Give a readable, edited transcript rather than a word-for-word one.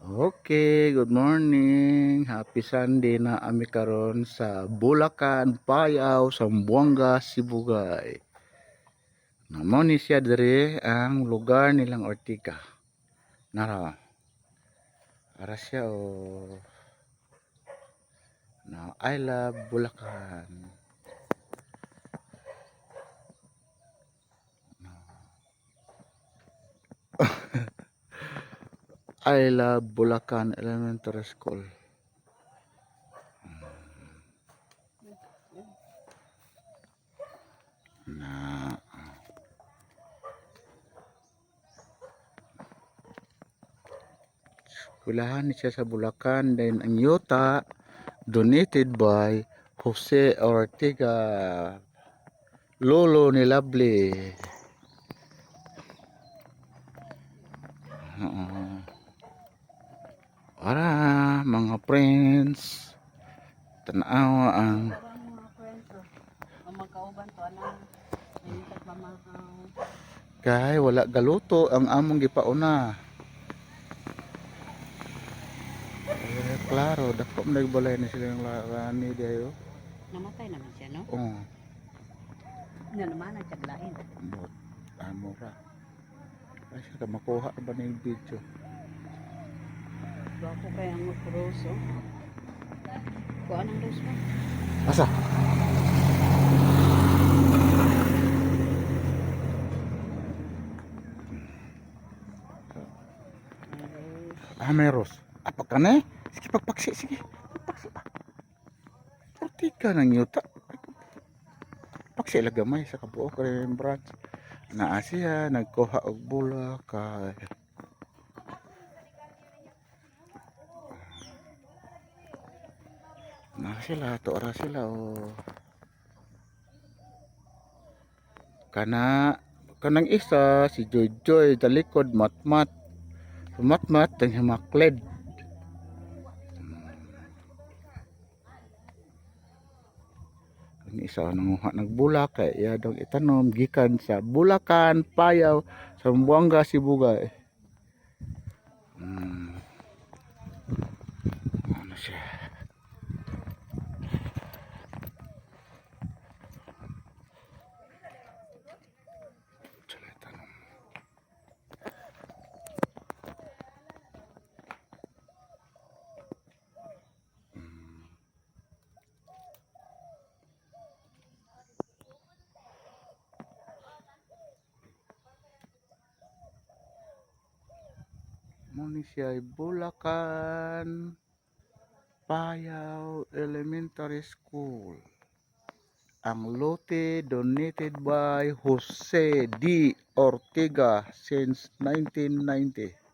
Okay, good morning. Happy Sunday na ami karon sa Bulacan, Payao, Zamboanga, Sibugay. Namo ni siya diri ang lugar nilang Ortiga. Nara. Ara siya na I love Bulacan. I love Bulacan Elementary School. Na Kulahan siya sa Bulacan, then ang yuta donated by Jose Ortiga, lolo ni Lovely. Para mga friends, tanaw ang kay wala galuto ang among gipauna. Klaro, dako man nagbalay na sila ng larani dayo. Namatay naman siya, no? Oo. Nga naman, nagtaglain. Mura. Ay, siya ka makuha ba na yung video? Bago kaya ang rose, oh. Kuha ng rose mo. Asa? Meros. Apa ka na eh? Sige, pagpaksi, sige. Pagpaksi pa. Ortiga ng yuta. Paksi lagamay sa kabuo ka rin branch. Naa siya, nagkuha og bula kay na sila, tuara sila kanang isa si Joy Joy talikod matmat tang himakled. Ang isa nanguha nagbula kay iya daw itanom gikan sa Bulacan, Payao, Zamboanga, Sibugay. Ano siya? Muni siya ay Bulacan, Payao Elementary School. Ang lote donated by Jose D. Ortiga since 1990.